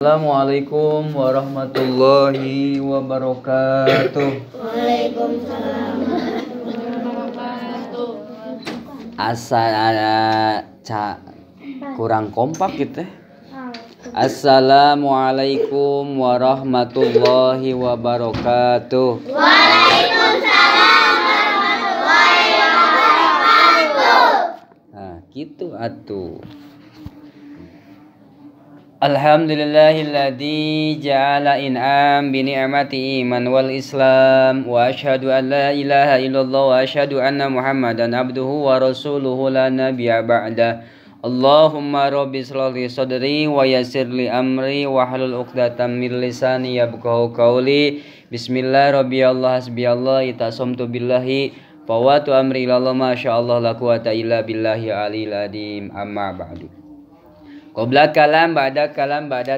Assalamualaikum warahmatullahi wabarakatuh. Waalaikumsalam. Kurang kompak gitu. Assalamualaikum warahmatullahi wabarakatuh. Waalaikumsalam warahmatullahi wabarakatuh. Nah, gitu atuh. Alhamdulillahilladzi ja'ala in'am bi ni'mati iman wal islam wa asyhadu an la ilaha illallah wa asyhadu anna muhammadan abduhu wa rasuluhu la nabiyya ba'da. Allahumma rabbi shrah li sadri wa yassir li amri wa hlul 'uqdatam min lisani yafqahu qawli. Bismillah rabbi Allah hasbi Allah itasomtu billahi fawatu amri ilallah masyaallah la quwata illa billahi alil adim amma ba'du. Qoblat kalam ba'da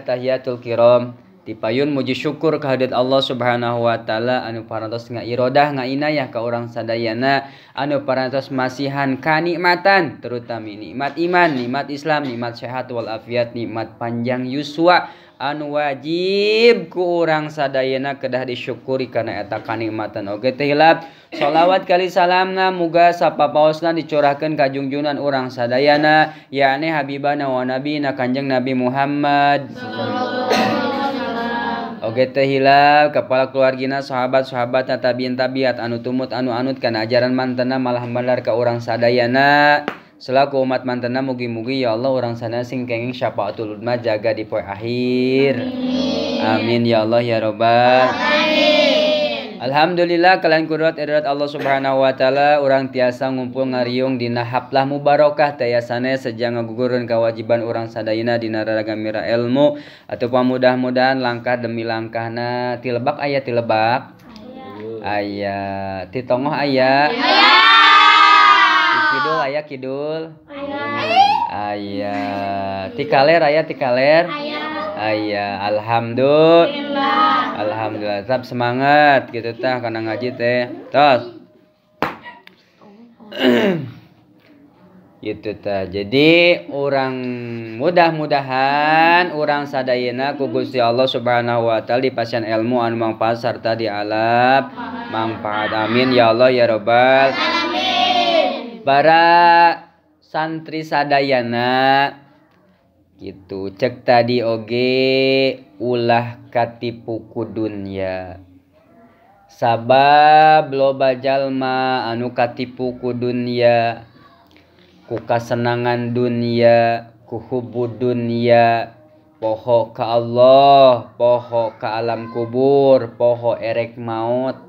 tahiyatul kiram. Dipayun muji syukur kehadirat Allah Subhanahu wa taala anu parantos ngairodah ngainayah ka urang sadayana anu parantos masihan kanikmatan terutama nikmat iman, nikmat Islam, nikmat sehat wal afiat, nikmat panjang yuswa anu wajib ku urang sadayana kedah disyukuri kana eta kanikmatan oge teh hilap. Sholawat kali salamna muga sapapaosna dicurahkeun ka junjunan urang sadayana yakni habibana wa nabina Kanjeng Nabi Muhammad oge teh hilap kepala keluargina sahabat-sahabat tabiin tabiat anu tumut anu anut kana ajaran mantena malah benar ka urang sadayana selaku umat mantena mugi-mugi ya Allah urang sadayana sing kenging syafaatul udma jaga di poe akhir. Amin ya Allah ya robbal alamin. Alhamdulillah kalian kudurat edarat Allah Subhanahu wa taala urang tiasa ngumpul ngariung dina haflah mubarakah tiasane sejang ngagugureun kewajiban urang sadayana dina raragamira ilmu atau mudah-mudahan langkah demi langkahna ti lebak aya ti lebak aya ti tongoh aya ti kidul aya kidul aya ti kaler aya ti kaler aya. Alhamdulillah tetap semangat gitu tah kana ngaji teh tos gitu tah. Jadi orang mudah-mudahan orang sadayana ku Gusti Allah Subhanahu wa taala dipasihan ilmu anu mangpaat sarta dialap manfaat. Amin ya Allah ya robbal alamin. Para santri sadayana gitu cek tadi oge ulah katipu ku dunya sabab loba jalma anu katipu ku dunya ku kasenangan dunya ku hubbu dunya poho ka Allah poho ka alam kubur poho erek maut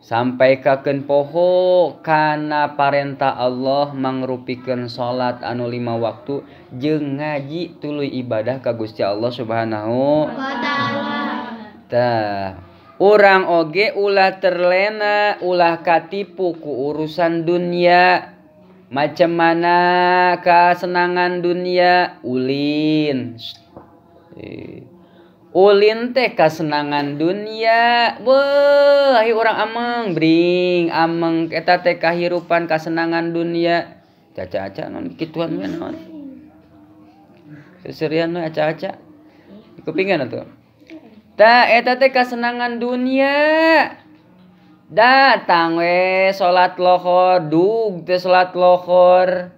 sampai kakeun poho kana parentah Allah mangrupikeun salat anu 5 waktu jeung ngaji tuluy ibadah ka Gusti Allah Subhanahu wa taala. Tah, urang oge ulah terlena ulah katipu ku urusan dunia. Macam mana kasenangan dunia ulin. Ulin teh kasenangan dunia. Wah, ai urang ameng bring, ameng eta teh kahirupan kasenangan dunia. Caca-caca non kituan we naon. Seserian we aca-aca. Kupingan atuh. Tah eta teh kasenangan dunia. Datang we salat lohor, dug teh salat lohor.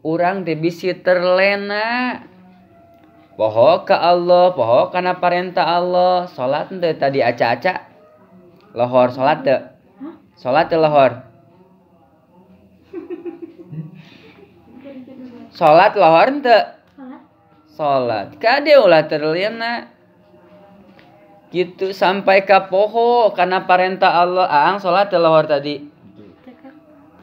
Urang teh bisi terlena. Poho ka Allah, poho kana parentah Allah. Salat teh tadi aca-aca. Lohor salat teu? Salat teu lohor? Salat lohor teu? Salat. Kade ulah terlena. Gitu sampai ka poho kana parentah Allah. Aang salat teu lohor tadi?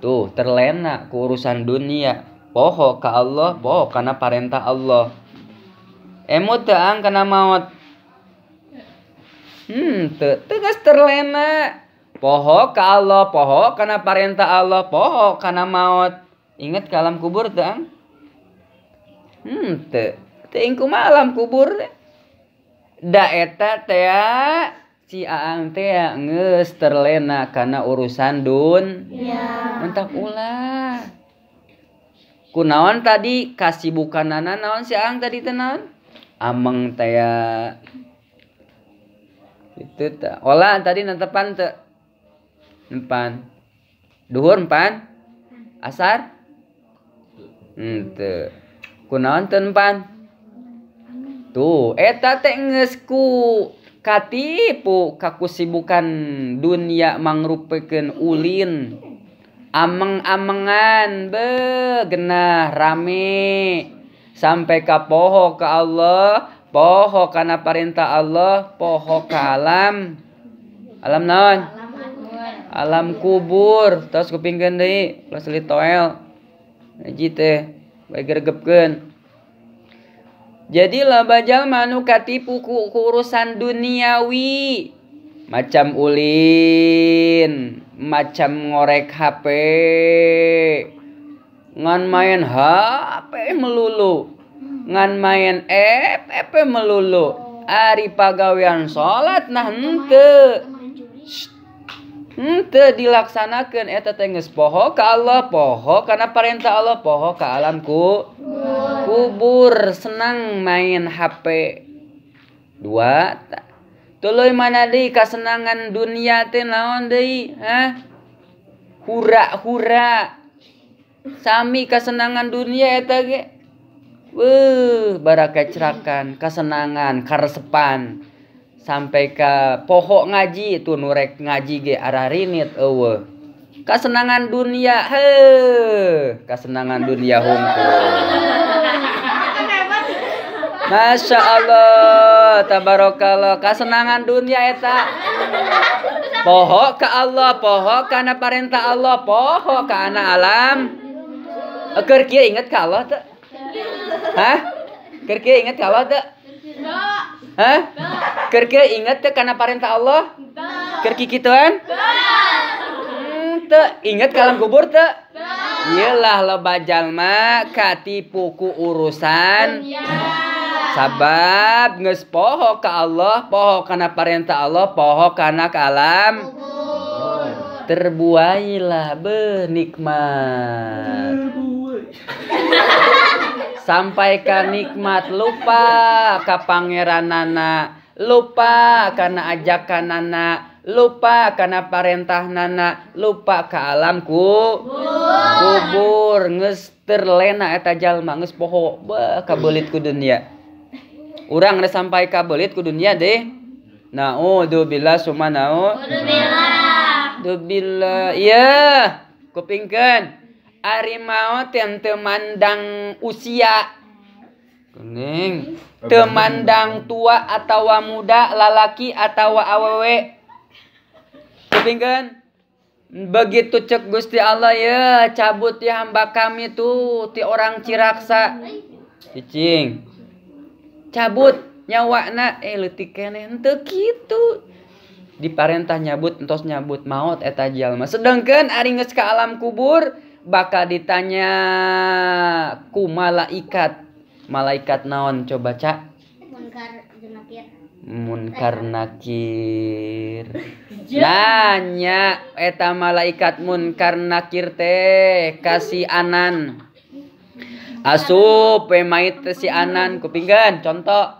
Tuh terlena ku urusan dunia. Poho ka Allah, poho kana parentah Allah. Emut teu ang kana maot. Teu geus terlena. Poho ka Allah, poho kana parentah Allah, poho kana maot. Ingat ka alam kubur teu ang? Teu. Teu ing kumaha alam kubur. Da eta teh si aang teh geus terlena kana urusan dunya. Mentak ulah. Kunaon tadi kasibukanana naon si aang tadi teh naon? Ameng taya itu ta. Olah tadi nantepan teu? Empan. Duhur empan? Asar? Teu. Kunaon teu empan? Tuh, eta teh geus ku katipu kakusibukan dunia mangrupakeun ulin. Ameng-amengan genah rame sampai ka poho ka Allah, poho kana perintah Allah, poho ka alam. Alam naon? Alam kubur. Tos kupingkeun deui, plus litoel. Ngaji teh bae gregepkeun. Jadi loba jalma nu katipu ku urusan duniawi. Macam ulin, macam ngorek HP, ngan main HP melulu, ngan main FP melulu. Ari pagawean salat nah henteu. Henteu dilaksanakeun eta teh geus poho ka Allah, poho kana perintah Allah, poho ka alam kubur, senang main HP. Dua tuluy mana deui kasenangan dunia teh naon deui? Hura-hura. Sami kasenangan dunia eta ge. Bara kecerakan, kasenangan, karesepan. Sampai ka poho ngaji itu nurek ngaji ge ararinit eueuh. Kasenangan dunia kasenangan dunia hungkul. Masya Allah, tabarakallah, kasenangan dunia eta. Poho ka Allah, poho kana perintah Allah, poho kana alam. Keur kieu inget ka Allah teu? Keur kieu inget ka Allah teu? Keur kieu inget teu kana perintah Allah? Keur kikituan? Teu inget ka alam kubur teu? Iyalah loba jalma katipu ku urusan sabab geus poho ka Allah, poho kana perintah Allah, poho kana ka alam. Terbuailah nikmat. Sampai ka nikmat lupa ka pangeranana, lupa kana ajakanana, lupa kana parentahnana, lupa ka alam kubur. Geus terlena eta jalma geus poho kabeulit ku dunia. Urang geus sampai kabeulit ku dunia deh. Naudzubillah summa naudzubillah. Iya, kupingkeun ari maot teu mandang usia. Kuning. Teu mandang tua atawa muda, lalaki atawa awewe. Kupingkeun. Begitu cek Gusti Allah ya, cabut ya hamba kami tuh ti orang Ciraksa. Cicing. Cabut nyawana leutik keneh henteu kitu. Diparentah nyabut entos nyabut maot eta jalma. Sedengkeun ari geus ka alam kubur bakal ditanya ku malaikat. Malaikat naon coba Cak? Munkar Nakir. Nanya eta malaikat munkar nakir teh kasih anan. Asup pemait si anan kupinggan contoh.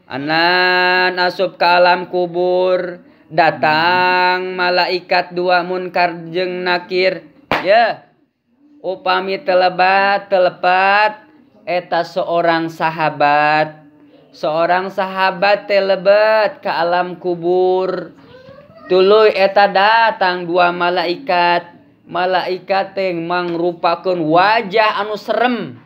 Anan asup ke alam kubur, datang malaikat dua munkar jeung nakir. Ya. Upami telepat eta seorang sahabat. Seorang sahabat telebat ke alam kubur. Tuluy eta datang dua malaikat. Malaikat teh mangrupakeun wajah anu serem.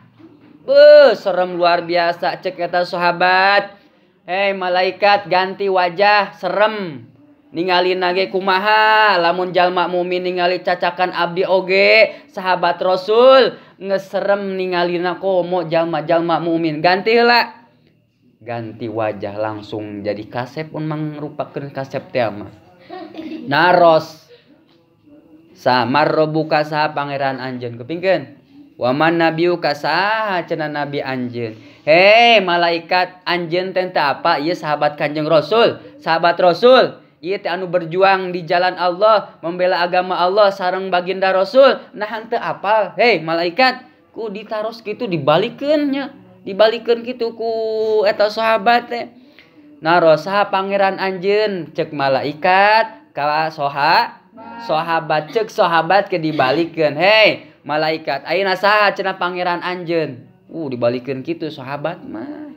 Serem luar biasa cek eta sahabat. Hei malaikat ganti wajah serem. Ningalina ge kumaha lamun jalma mukmin ningali cacakan abdi oge sahabat Rasul geus serem ningalina komo jalma-jalma mukmin. Ganti heula. Ganti wajah langsung jadi kasep pun mangrupakeun kasep teh mah. Naros. Samar robuka saha pangeran anjeun kupingkeun. Waman nabiuka saha cenah nabi anjeun. Hei malaikat anjeun teh apa? Ieu sahabat Kanjeng Rasul, sahabat Rasul. Ieu teh anu berjuang di jalan Allah, membela agama Allah sareng baginda Rasul. Nah henteu apal. Hei malaikat, ku ditaros kitu dibalikeun nya. Dibalikeun kitu ku eta sahabat teh. Naro saha pangeran anjeun cek malaikat ka sahabat cek sahabat ke dibalikeun. Hei malaikat ayeuna saha cenah pangeran anjeun. Dibalikeun kitu sahabat mah.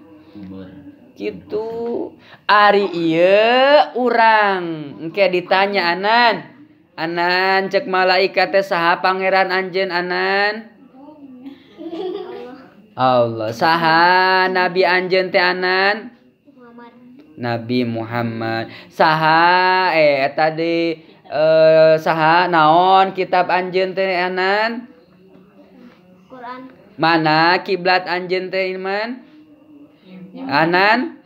Gitu. Ari ieu urang engke ditanya Anan cek malaikat teh saha pangeran anjeun Anan? Allah. Saha nabi anjeun teh Anan? Nabi Muhammad. Saha eta di saha naon kitab anjeun teh Anan? Quran. Mana kiblat anjeun teh Iman? Anan?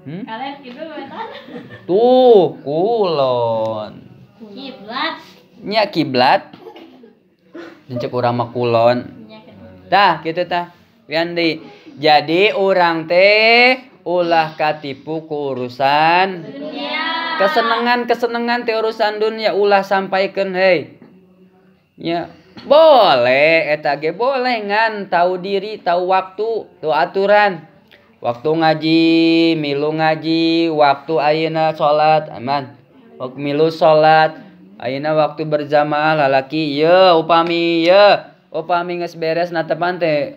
Kalian gitu betan. Tuh, kulon. Kiblat. Nya kiblat. Cek urang mah kulon. Tah, kitu tah. Wiandi. Jadi urang teh ulah katipu ku urusan Dunia. kesenengan teh urusan dunia ulah sampaikeun hei. Nya boleh eta ge boleh ngan tahu diri, tahu waktu, tahu aturan. Waktu ngaji, milu ngaji, waktu ayeuna salat aman. Waktu milu salat, ayeuna waktu berjamaah lalaki upami geus beres natepan teh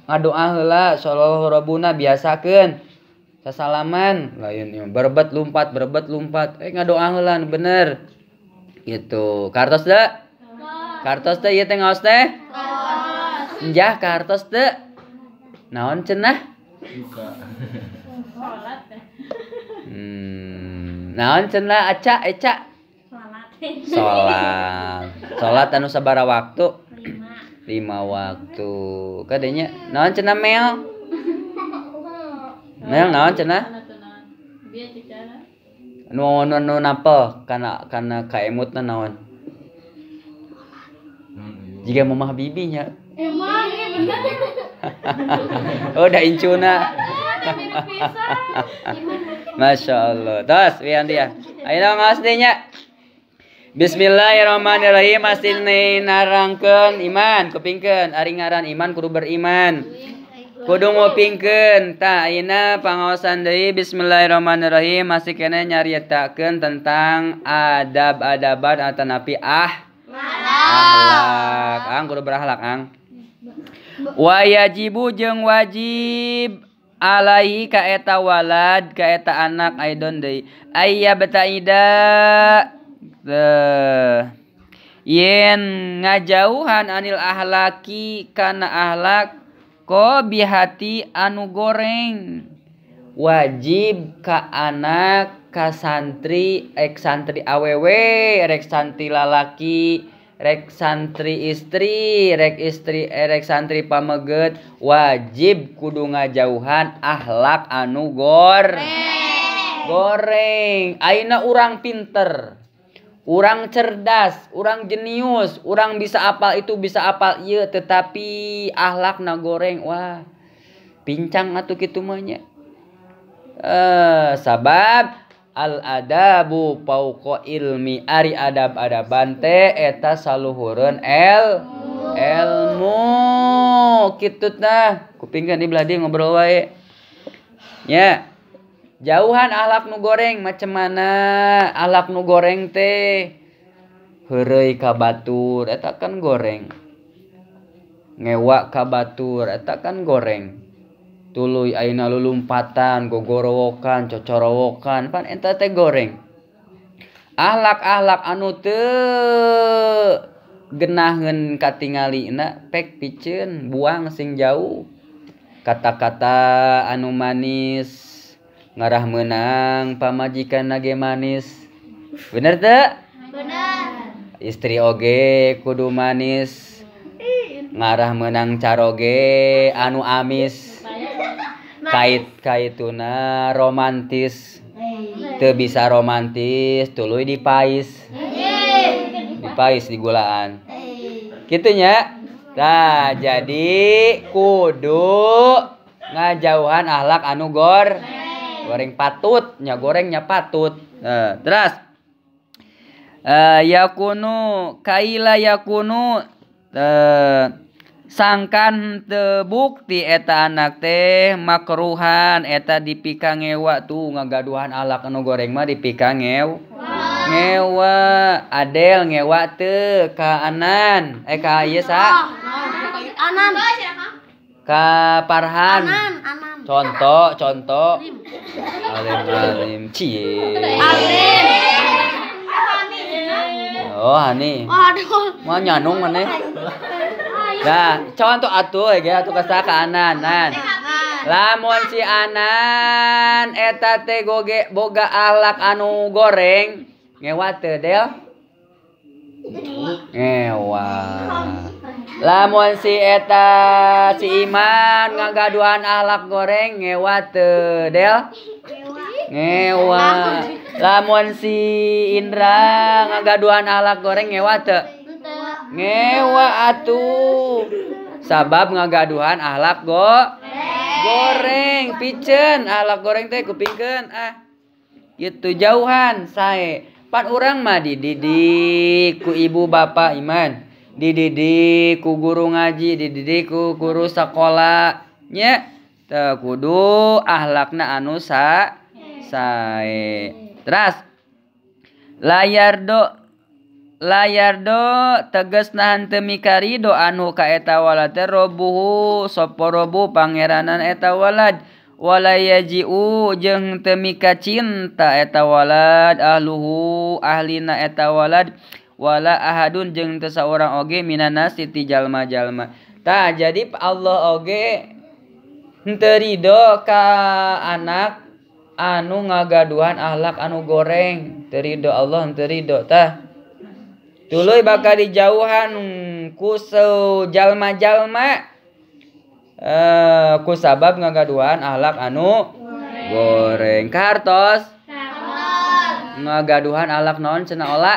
ngadoa heula sallallahu rabbuna biasakeun sasalaman lain berebet lumpat ngadoa heula bener gitu. Kartos teh ieu teh ngaos teh njah kartos teh naon cenah naon cenah eca salat anu sabaraha waktu 5 waktu kadenya naon cenah Mel naon cenah nu napel kana kaemutna naon jika mamah bibinya Emang bener. udah incuna Masya Allah. Terus wian dia ayeuna ngaos deui nya Bismillahirrahmanirrahim. Astina narangkeun iman kupingkeun ari ngaran iman kudu beriman kudu ngupingkeun. Tah ayeuna pangaosan deui Bismillahirrahmanirrahim masih kene nyaritakeun tentang adab-adaban atanapi akhlak. Ang kudu berakhlak ang. Wa yajibu jeung wajib alaihi ka eta walad ka eta anak aidon deui ayya bataida yen ngajauhan anil ahlaki kana ahlak ko bihati anu goreng. Wajib ka anak ka santri santri awewe rek santri lalaki rek santri istri rek santri pameget wajib kudu ngajauhan akhlak anu goreng. Ayeuna urang pinter, urang cerdas, urang jenius, urang bisa apal itu bisa apal ieu tetapi akhlakna goreng wah pincang atuh kitu mah nya. Sabab al adabu pauqa ilmi ari adab-adaban teh eta saluhureun ilmu kitu tah kupingkeun di beladi ngobrol wae nya. Jauhan akhlak nu goreng macam mana akhlak nu goreng teh heureuy ka batur eta kan goreng ngewa ka batur eta kan goreng tuluy ayeuna lulumpatan gogorowokan cocorowokan pan eta teh goreng. Akhlak-akhlak anu teu genahkeun katingalina pek piceun buang sing jauh. Kata-kata anu manis ngarah meunang pamajikanna ge manis. Bener teu? Bener. Istri oge kudu manis ngarah meunang caroge anu amis. Kaituna romantis teu bisa romantis tuluy dipais digulaan kitu nya. Tah jadi kudu ngajauhan akhlak anu goreng patut nya gorengnya patut. Terus yakunu kaila yakunu Sangkan teu bukti eta anak teh makruhan eta dipika ngewa tuh ngagaduhan alak anu goreng mah dipika ngewa Adel ngewa teu ka Anan ka ieu sa Anan. ka Farhan Anan. contoh alim cie oh Hani Waduh. mau nyanung maneh nah contoh atuh ge atuh kasa ka Anan lamun si Anan eta teh boga alak anu goreng ngewa teu Del ngewa lamun si eta si Iman ngagaduhan alak goreng ngewa teu Del ngewa lamun si Indra ngagaduhan alak goreng ngewa teu ngewa atuh sabab ngagaduhan alak goreng piceun alak goreng teh kupingkeun gitu jauhan sae pan urang mah dididik ku ibu bapak Iman dididik ku guru ngaji dididik ku guru sekolah nya teu kudu ahlakna anu sae terus layar do tegesna henteu mikari do anu ka eta walad teh robuhu soporobu pangeranan eta walad wala yaji'u jeung teu mika cinta eta walad ahluhu ahlina eta walad wala ahadun jeung teu saurang oge minanas ti jalma-jalma tah jadi Allah oge henteu ridho ka anak anu ngagaduhan ahlak anu goreng teu ridho Allah henteu ridho tah tuluy bakal dijauhan ku jalma-jalma ku sabab ngagaduhan ahlak anu goreng kartos ngagaduhan ahlak naon cenah ola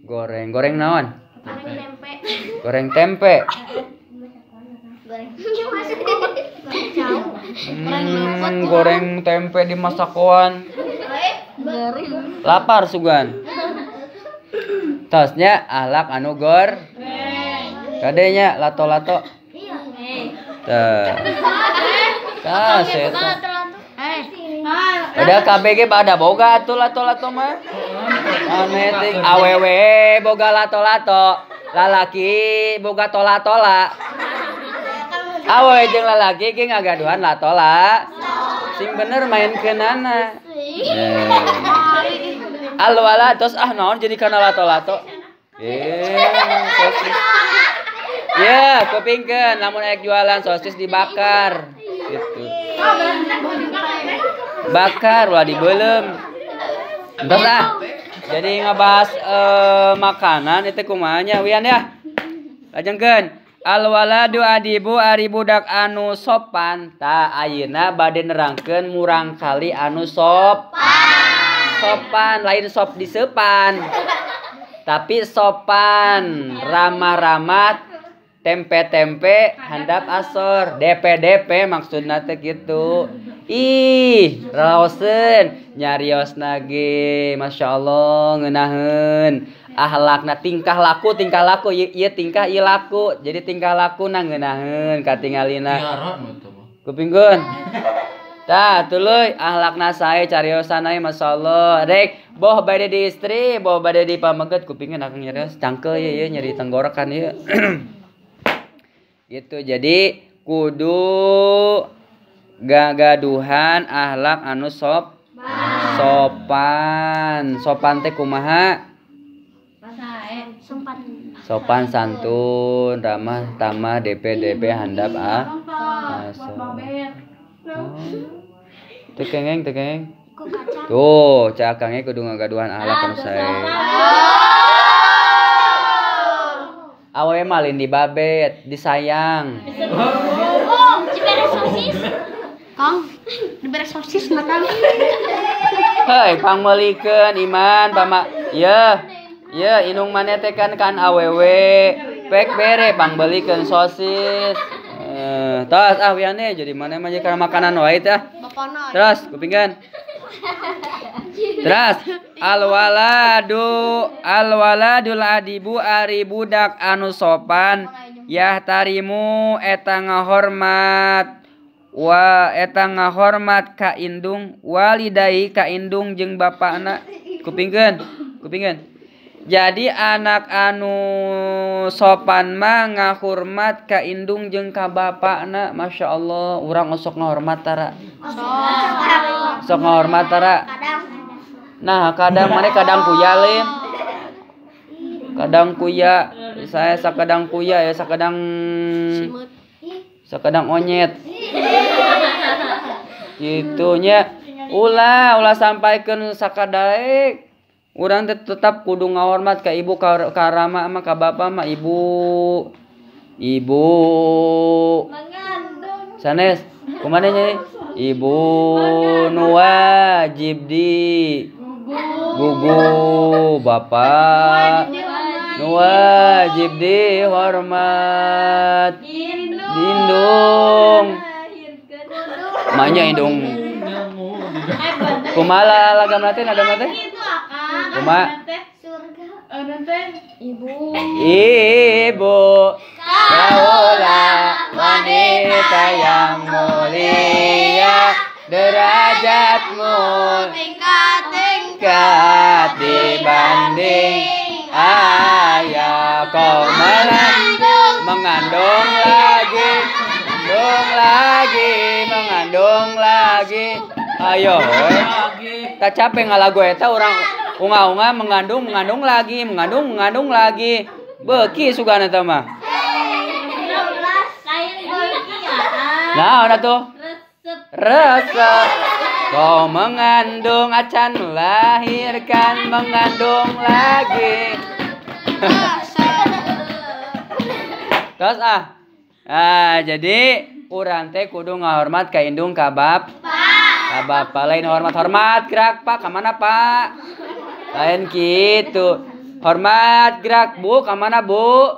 goreng naon goreng tempe goreng tempe dimasak koan lapar sugan tosnya ahlak anu gor kadenya lato-lato tah seta udah KBG pada boga atuh lato-lato mah anetik awewe boga lato-lato lalaki boga tola-tola awewe jeung lalaki ge ngagaduhan latola sing bener main keunana alwala tos naon jadi kana lato-lato sosis ya kupingkeun lamun aek jualan sosis dibakar gitu bakar ulah dibeulem entos jadi ngabahas makanan itu kumaha nya wian ya lajengkeun alwaladu adibu ari budak anu sopan ta ayeuna bade nerangkeun murang kali anu sopan lain sop disepan tapi sopan ramah-ramah tempe-tempe handap asor DP maksudna teh gitu ih raoseun nyariosna ge masyaallah ngeunaheun ahlakna tingkah laku ieu tingkah ieu laku jadi tingkah lakuna ngeunaheun katingalina kupingkeun tah tuluy ahlakna sae cariosan aya masyaallah rek boh bade di istri boh bade di pameget kupingkeun akang nyarios cangkel ieu nyeri tenggorokan ieu gitu jadi kudu gagaduhan ahlak anu sopan teh kumaha sopan santun ramah tamah DP handap teu kengeng tuh cak kange kudu ngagaduhan ahlak anu sae awewe malin dibabet disayang dibere sosis Kang dibere sosis na Kang heuy pangmeulikeun Iman pama ya inung maneh teh kan awewe pek bere pangbeulikeun sosis tos wiane jadi maneh mah kana makanan wae teh terus kupingkeun Terus alwaladul adibu ari budak anu sopan yahtarimu eta ngahormat ka indung walidai ka indung jeung bapana. Kupingkeun. Jadi anak anu sopan mah ngahormat ka indung jeung ka bapana. Masya Allah, urang sok ngahormat tara. Sok ngahormat tara. Nah, kadang mana kadang kuya lem. Kadang kuya, saya sakadang kuya ya, sakadang onyet. Gitunya. Ulah sampaikan sakadaek. Urang tetap kudu ngahormat ka ibu ka rama mah ka bapa mah ibu. Sanes, kumaha nya? Ibu nu wajib di gugu, bapak nu wajib dihormat. Indung. Manya indung. Kumaha lagam teh? Kumaha? Ibu kaulah wanita yang mulia, derajatmu tingkat dibanding ayah. Kau mengandung lagi. Ayo, tak capek ngalagu eta orang unga-unga mengandung lagi. Beki sugana teh mah. Nah, udah tuh. Resep. Kau mengandung acan melahirkan mengandung lagi. Terus jadi urang teh kudu ngahormat ka indung ka bapa lain hormat gerak Pak, ka mana Pak? Lain kitu. Hormat gerak Bu, ka mana Bu?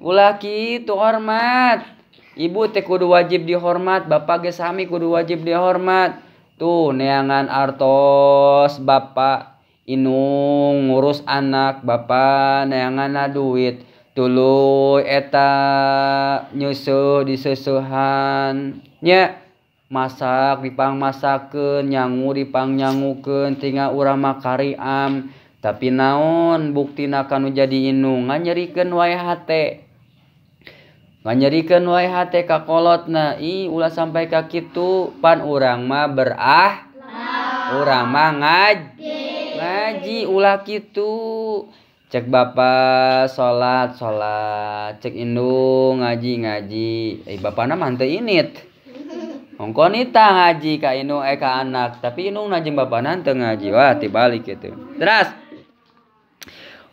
Ulah kitu hormat. Ibu teh kudu wajib dihormat, bapak ge sami kudu wajib dihormat. Tuh neangan artos bapak inung ngurus anak bapak neangan duit. Tuluy eta nyusuh disusuhan nya. Masak dipang masakeun, nyangu dipang nyangukeun, tinggal urang makariam. Tapi naon buktina kanu jadi inung nganyerikeun wae hate. Nganyerikeun wae hate ka kolotna. Ulah sampai ka kitu pan urang mah urang mah ngaji ulah kitu. Cek bapak salat, cek indung ngaji. Bapana mah henteu init. Ongkonita ngaji ka indung ka anak, tapi indung jeung bapana teu ngaji. Wah, tibalik kitu. Terus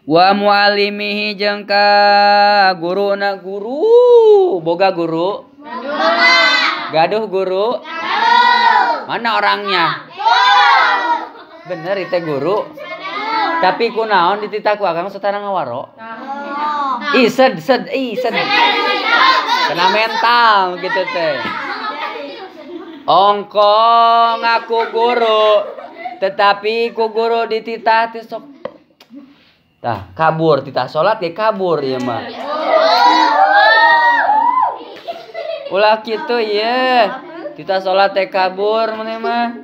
wa muallimihi jeung ka guruna boga guru. Gaduh guru. Mana orangnya? Bener itu guru. Tapi kunaon dititah ku akang satara ngawaro. Sed. Kena mental gitu teh. Ongko ngaku guru, tetapi ku guru dititah teh sok. Tah kabur titah salat ge kabur ieu mah. Ulah kitu ieu. Titah salat teh kabur mane mah.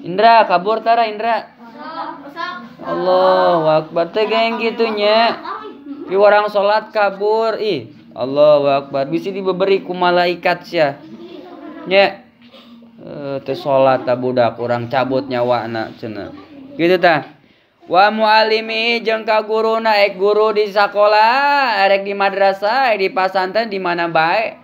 Indra kabur tara Indra. Allahu Akbar teh geng kitu nya. Pi orang salat kabur Allahu Akbar bisi diberi ku malaikat sia. Nya teu salat ta budak urang cabut nyawana cenah. Kitu tah. Wa muallimi jeung ka guruna guru di sakola, erek di madrasah, di pasantren di mana bae.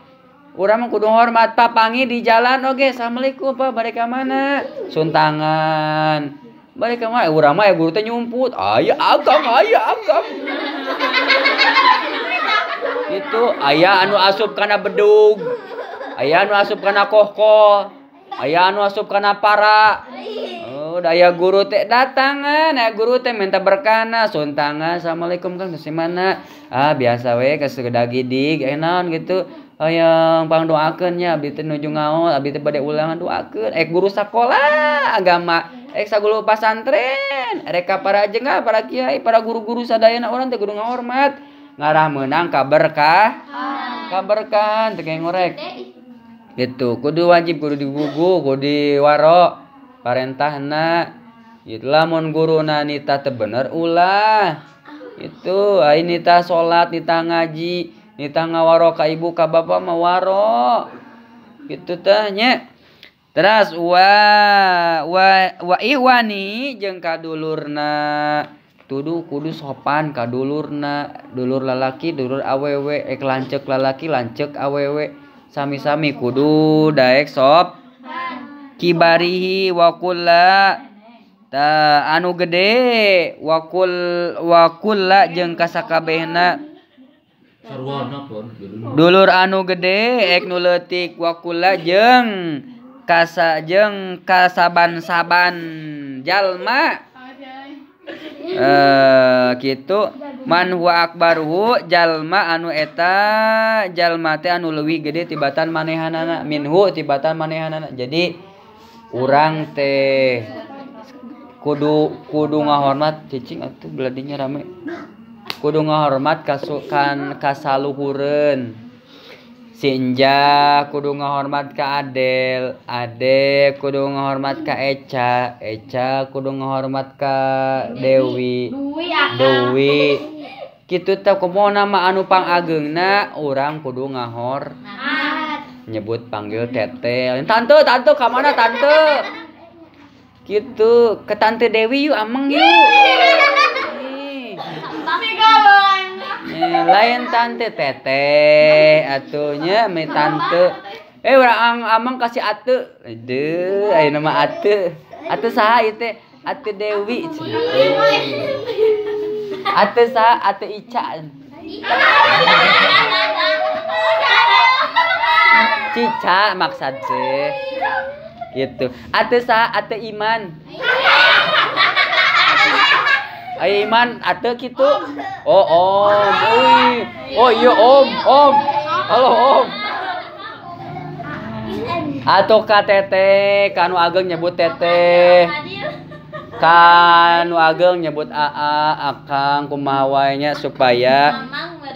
Urang mah kudu hormat, papangi di jalan oge. Assalamualaikum Pak, bade ka mana? Suntangan. Bade ka mana? Urang mah guru teh nyumput. Aya agam. Itu aya anu asup kana bedug. Aya anu asup kana kohkol. Aya anu asup kana para. Daya guru teh datangan, guru teh minta berkana, suntangan, assalamualaikum Kang, di mana? Biasa we ka segeda gidig, naon gitu. Hayang pangdoakeun nya abdi teh nuju ngaos, abdi teh bade ulangan doakeun. Guru sakola agama, saguru pasantren, rek ka para jengal, para kiai, para guru-guru sadayana urang teh kudu ngahormat. Ngarah meunang kaberkahan teh ngorek. Gitu, kudu wajib kudu digugu, kudu diwaro parentahna. Gitu lamun guruna nita teu bener ulah. Itu ai nita salat, nita ngaji, nita ngawaro ka ibu ka bapa mah waro. Gitu teh nya. Terus wa ihwani jeung kadulurna. Kudu sopan kadulurna, dulur lalaki, dulur awewe, lanceuk lalaki, lanceuk awewe. Sami-sami kudu daek sop. Kibarihi wa kulla anu gede wa kulla jeung kasakabehna. Dulur anu gede nu leutik wa kulla jeung kasaban-saban jalma. Gitu man huwa akbaruhu jalma anu eta jalma teh anu leuwih gede tibatan manehanana minhu tibatan manehanana. Jadi urang teh kudu ngahormat cicing atuh beladinya rame. Kudu ngahormat kasaluhureun. Sinja kudu ngahormat ka Adel, Ade kudu ngahormat ka Eca, Eca kudu ngahormat ka Dewi, Dewi. Kitu teh kumaha nama anu pangageungna urang kudu nyebut panggil teteh. Tante ka mana tante? Gitu, ke tante Dewi yuk ameng yuk. Lain tante teteh atunya me tante urang amang kasih ate aya nama ate saha ieu teh ate Dewi ate saha ate Ica Cica maksud teh gitu ate saha ate Iman Aya Iman ate kitu. Oh om. Oh iya om. Halo om. Atuh ka teteh, kanu ageng nyebut teteh. Kanu ageng nyebut aa, akang kumaha wae nya supaya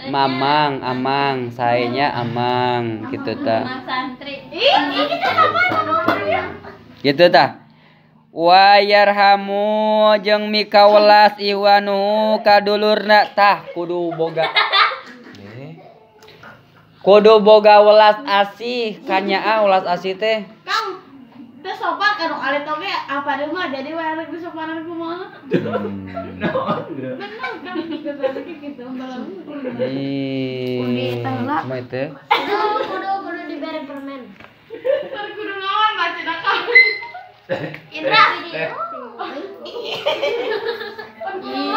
mamang, amang, saenya amang kitu tah. Gitu tah. Wa yarhamu jeung mikawelas iwanu kadulurna tah kudu boga welas asih kanyaa welas asih teh Kang teh sopan kanu alit oge apa deui mah jadi wae rek sopanan kumaha bener kan gitu mah teh kudu dibere permen kudu ngawan macet akang Indra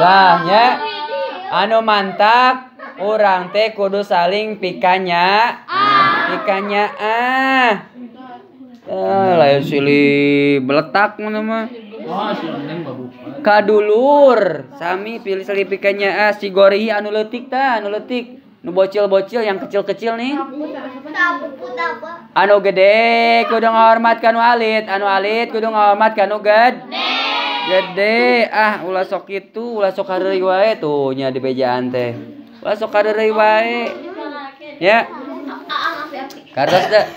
Tah nya anu mantap urang teh kudu saling pikanya lain silih beletak mah kadulur sami pilih silih pikanya si gorihi anu leutik tah anu leutik nu bocil-bocil yang kecil-kecil nih anu gede kudu ngahormat kanu alit kudu ngahormat kanu gede ulah sok kitu ulah sok hareui wae tuh nya di bejaan teh ulah sok hareui wae ya kartos teh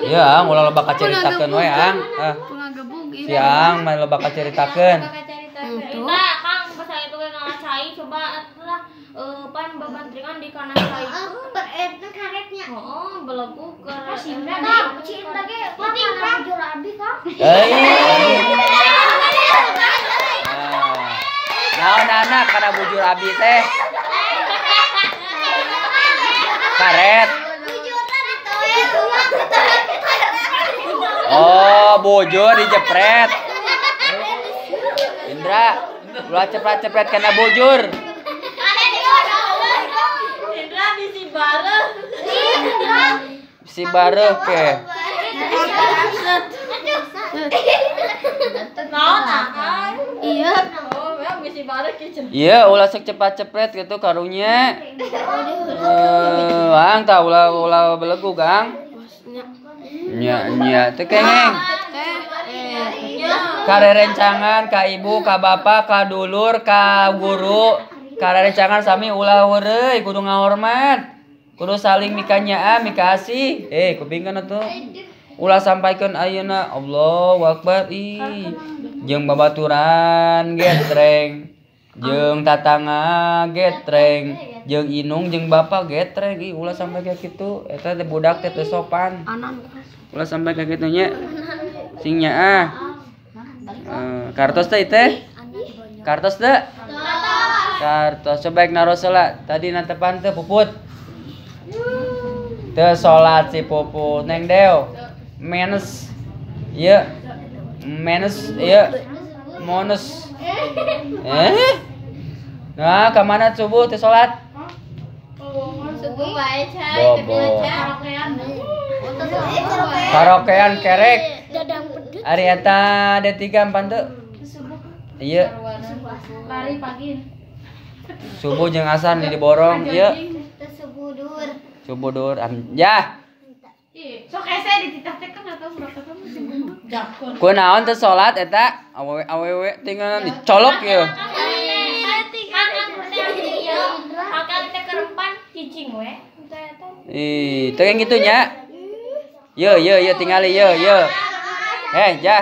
ya ulah loba kaceritakeun wae siang mah loba kaceritakeun Nah, Kang, pas saya tuh ngacai coba pan babantringan di kanan saya itu karetnya belegu ke cinta ge papan bujur abi Kang naon anak kana bujur abi teh karet bujur dijepret Indra ulah cepret-cepret kena bujur Indra si bareuh ke naon iya Iya, ulah sok cepat-cepet gitu karunya. Ang tah ulah belegu, Kang. Nya teu kengeng. Karerencangan ka ibu, ka bapak, ka dulur, ka guru, karerencangan sami ulah weureuy kudu ngahormat. Kudu saling mikanyaan, mikasih. Kupingkeun atuh. Ulah sampaikeun ayeuna Allahu Akbar. Jeung babaturan getreng. Jeung tatangga getreng. Jeung inung jeung bapak getreng. Ulah sampai kayak kitu. Eta teh budak teh teu sopan. Ulah sampai kayak kitu nya. Sing nyaah. Kartos teh teh. Kartos teh. Kartos coba naros heula. Tadi nantepan teh puput. Teu salat si puput neng deo. Menes. Ieu. Menes ieu. Mones. Nah, ka mana subuh teu salat? Subuh bae cai karaokean kerek. Ari eta D3 empan teu? Ieu. Lari pagi. Subuh jeung asar di borong ieu. Subuh dur. Ya. Sok ese dititahkeun atau berapa musim. Kunaon teu salat eta? Awewe tinggal dicolok ieu. Akan teh kerempan cicing we. Teu yang kitu nya. Ye tingali ye. Ja.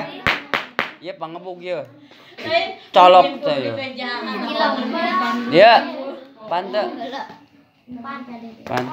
Ieu pangebuk ye. Colok teh ye. Ieu. Pan teu. Pan.